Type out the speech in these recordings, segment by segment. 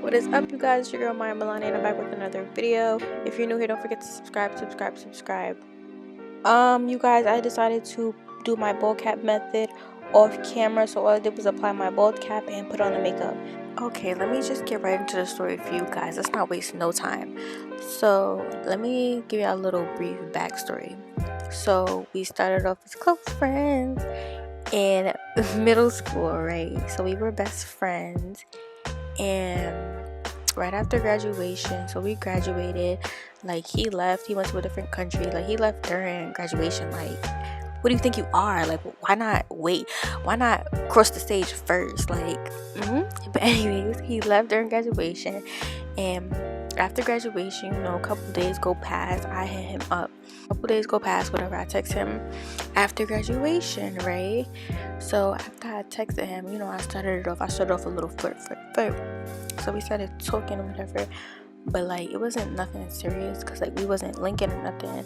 What is up, you guys? It's your girl Myaa, Miliani, and I'm back with another video. If you're new here, don't forget to subscribe. You guys, I decided to do my bald cap method off camera, so all I did was apply my bald cap and put on the makeup. Okay, let me just get right into the story for you guys. Let's not waste no time. So let me give you a little brief backstory. So we started off as close friends in middle school, right? So we were best friends, and right after graduation, so we graduated, like he left, he went to a different country, like he left during graduation. Like, what do you think you are? Like, why not wait? Why not cross the stage first? Like, but anyways, he left during graduation, and after graduation, you know, a couple days go past, I hit him up. A couple days go past, whatever, I text him after graduation, right? So after I texted him, you know, I started off a little flirt. So we started talking or whatever, but like it wasn't nothing serious, because like we wasn't linking or nothing.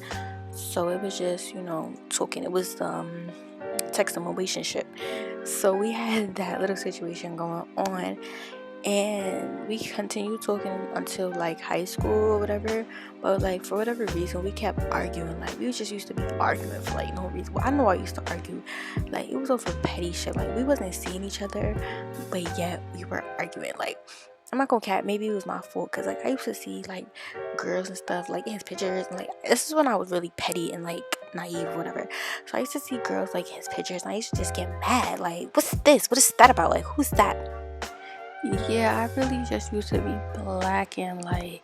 So it was just, you know, talking. It was texting relationship. So we had that little situation going on, and we continued talking until like high school or whatever. But like for whatever reason, we kept arguing. Like we just used to be arguing for like no reason. Well, I know I used to argue, like it was over petty shit. Like we wasn't seeing each other, but yet we were arguing. Like, I'm not gonna cap, maybe it was my fault, because like I used to see like girls and stuff like in his pictures, and like this is when I was really petty and like naive, whatever. So I used to see girls like his pictures, and I used to just get mad. Like, what's this? What is that about? Like, who's that? Yeah, I really just used to be black and like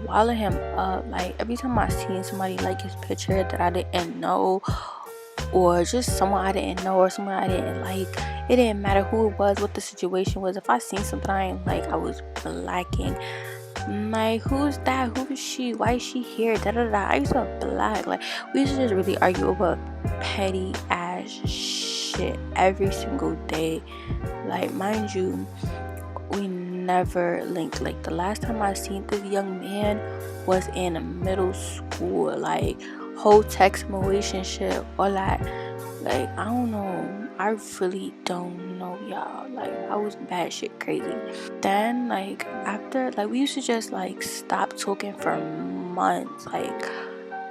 walling him up. Like every time I seen somebody like his picture that I didn't know, or just someone I didn't know, or someone I didn't like, it didn't matter who it was, what the situation was. If I seen something I didn't like, I was blacking. Like, who's that? Who is she? Why is she here? I used to black. Like, we used to just really argue over petty ass shit every single day. Like, mind you, we never linked. Like, the last time I seen this young man was in middle school. Like, whole text relationship, all that. Like, I don't know. I really don't know, y'all. Like, I was bad shit crazy. Then, like, after, like, we used to just, like, stop talking for months. Like,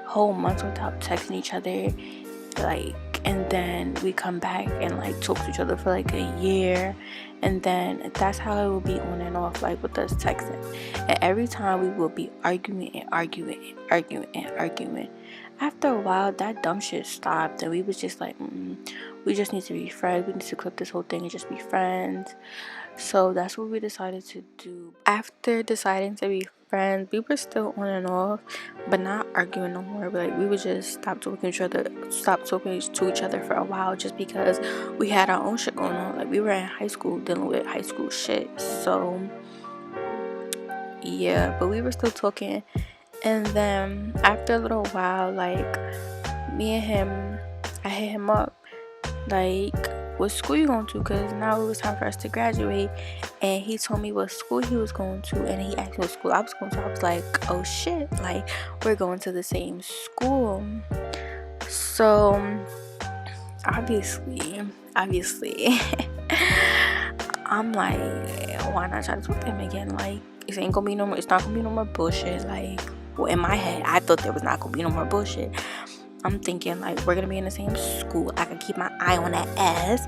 whole months without texting each other. Like, and then we come back and, like, talk to each other for, like, a year. And then that's how it will be on and off, like, with us texting. And every time we will be arguing. After a while, that dumb shit stopped, and we was just like, we just need to be friends. We need to clip this whole thing and just be friends. So that's what we decided to do. After deciding to be friends, we were still on and off, but not arguing no more. But like, we would just stop talking to each other for a while, just because we had our own shit going on. Like, we were in high school dealing with high school shit. So yeah, but we were still talking. And then after a little while, like, me and him, I hit him up, like, what school you going to? Because now it was time for us to graduate. And he told me what school he was going to, and he asked me what school I was going to. I was like, oh shit, like, we're going to the same school. So obviously I'm like, why not try to talk to him again? Like, it's not gonna be no more bullshit. Like, well, in my head, I thought there was not gonna be no more bullshit. I'm thinking, like, we're gonna be in the same school. I can keep my eye on that ass,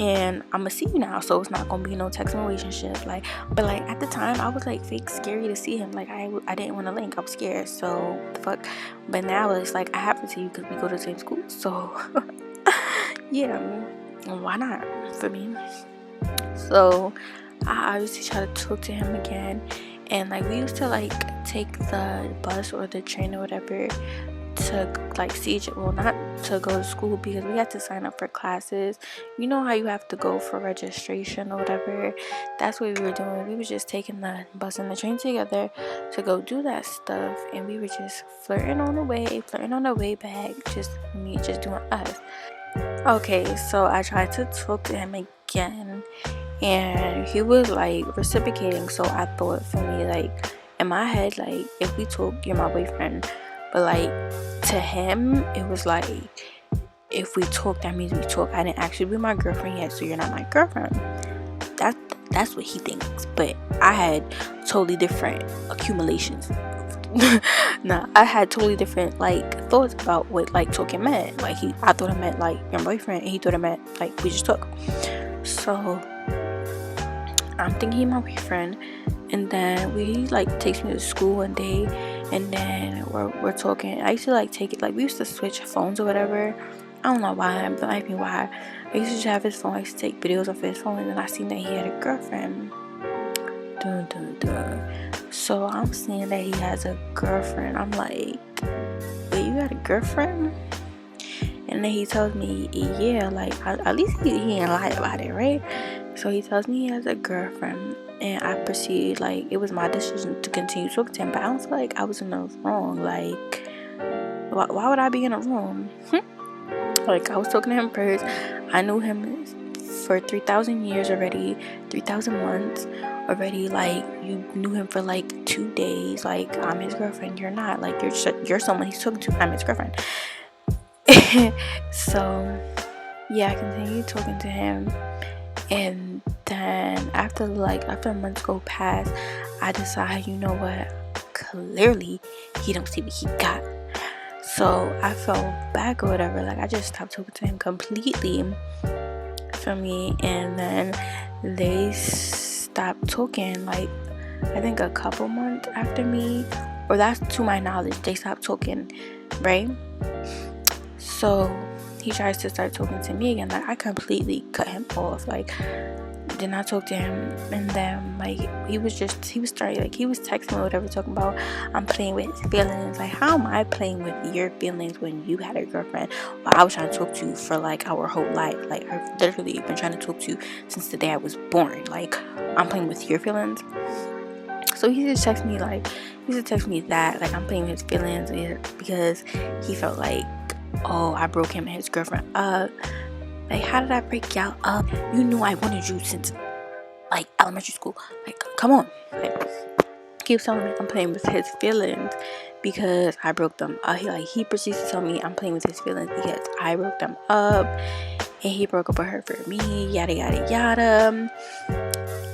and I'm gonna see you now. So it's not gonna be no text relationship. Like, but like at the time, I was like fake scary to see him. Like, I didn't want to link. I was scared. So the fuck. But now it's like I have to see you because we go to the same school. So yeah, why not for me? So I obviously try to talk to him again, and like we used to like take the bus or the train or whatever to like see each other. Well, not to go to school, because we had to sign up for classes. You know how you have to go for registration or whatever. That's what we were doing. We were just taking the bus and the train together to go do that stuff, and we were just flirting on the way back, just doing us. Okay, so I tried to talk to him again, and he was like reciprocating. So I thought, for me, like, in my head, like, if we talk, you're my boyfriend. But like, to him, it was like, if we talk, that means we talk. I didn't actually be my girlfriend yet, so you're not my girlfriend. That's what he thinks. But I had totally different accumulations. Nah, I had totally different like thoughts about what like talking meant. Like I thought it meant like your boyfriend, and he thought it meant like we just took. So I'm thinking he my boyfriend, and then he like takes me to school one day, and then we're talking. I used to like take it, like we used to switch phones or whatever. I don't know why, but I mean why. I used to just have his phone. I used to take videos off his phone, and then I seen that he had a girlfriend. Dun, dun, dun. So I'm seeing that he has a girlfriend. I'm like, wait, you got a girlfriend? And then he tells me, yeah, like at least he ain't lie about it, right? So he tells me he has a girlfriend, and I proceed like it was my decision to continue talking to him, but I don't feel like I was in the wrong. Like, why would I be in the wrong? Like, I was talking to him first. I knew him for 3,000 years already, 3,000 months already. Like, you knew him for like 2 days. Like, I'm his girlfriend, you're not. Like, you're someone he's talking to. I'm his girlfriend. So yeah, I continued talking to him, and then after months go past, I decide, you know what, clearly he don't see what he got. So I fell back or whatever. Like, I just stopped talking to him completely, for me. And then they stopped talking, like I think a couple months after me, or that's to my knowledge, they stopped talking, right? So he tries to start talking to me again. Like, I completely cut him off. Like, did not talk to him. And then like he was starting, like he was texting me or whatever, talking about I'm playing with his feelings. Like, how am I playing with your feelings when you had a girlfriend? Well, I was trying to talk to you for like our whole life. Like, I've literally been trying to talk to you since the day I was born. Like, I'm playing with your feelings? So he just texted me that like I'm playing with his feelings because he felt like, oh, I broke him and his girlfriend up. Like, how did I break y'all up? You knew I wanted you since like elementary school. Like, come on. Like, keeps telling me I'm playing with his feelings because I broke them up. He proceeds to tell me I'm playing with his feelings because I broke them up, and he broke up with her for me, yada yada yada.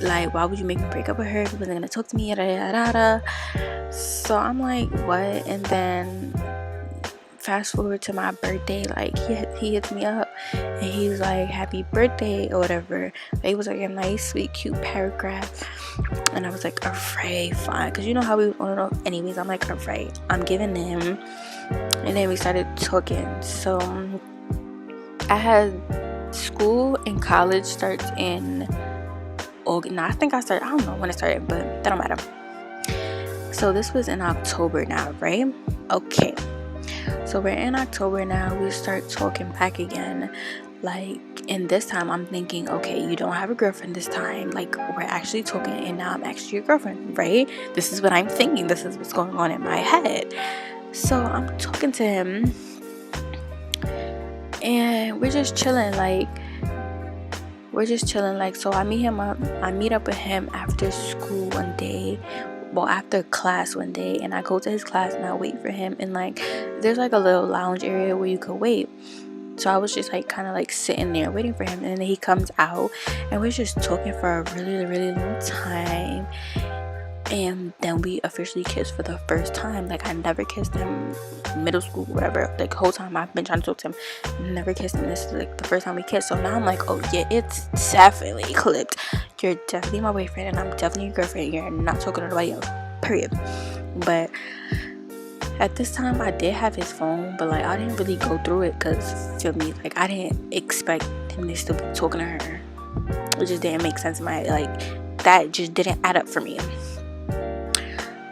Like, why would you make me break up with her if he wasn't gonna talk to me, yada yada yada. So I'm like, what? And then fast forward to my birthday, like he hits me up and he's like, happy birthday or whatever. It was like a nice sweet cute paragraph, and I was like, alright, fine, because you know how we want to know. Anyways, I'm like, alright, I'm giving him. And then we started talking. So I had school and college starts in August. No, I don't know when it started, but that don't matter. So this was in October now, right? Okay, so we're in October now. We start talking back again. Like, and this time I'm thinking, okay, you don't have a girlfriend this time. Like, we're actually talking, and now I'm actually your girlfriend, right? This is what I'm thinking. This is what's going on in my head. So I'm talking to him, and we're just chilling. So I meet up with him after school one day. Well, after class one day, and I go to his class and I wait for him, and like there's like a little lounge area where you could wait. So I was just like kind of like sitting there waiting for him, and then he comes out and we're just talking for a really really long time. And then we officially kissed for the first time. Like, I never kissed him middle school, whatever. Like, the whole time I've been trying to talk to him, never kissed him. This is like the first time we kissed. So now I'm like, oh yeah, it's definitely clipped. You're definitely my boyfriend, and I'm definitely your girlfriend. You're not talking to nobody else, period. But at this time I did have his phone, but like I didn't really go through it, because feel me, like I didn't expect him to still be talking to her. It just didn't make sense in my head. Like, that just didn't add up for me.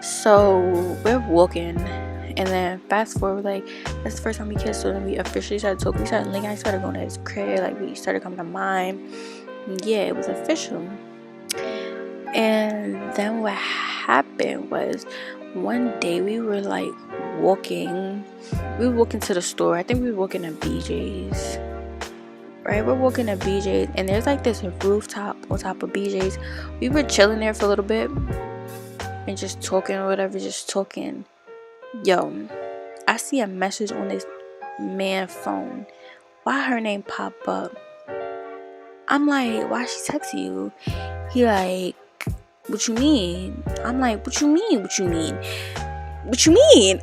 So we're walking, and then fast forward, like that's the first time we kissed. So then we officially started talking. We started linking. I started going to his crib. Like, we started coming to mine. Yeah, it was official. And then what happened was, one day we were like walking. We were walking to the store. I think we were walking to BJ's. Right, we're walking to BJ's, and there's like this rooftop on top of BJ's. We were chilling there for a little bit and just talking or whatever, just talking. Yo, I see a message on this man's phone. Why her name pop up? I'm like, why she text you? He like, what you mean? I'm like, what you mean? What you mean? What you mean?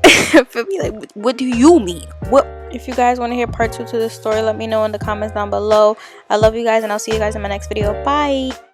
For me, like, what do you mean? What? If you guys want to hear part 2 to this story, let me know in the comments down below. I love you guys, and I'll see you guys in my next video. Bye.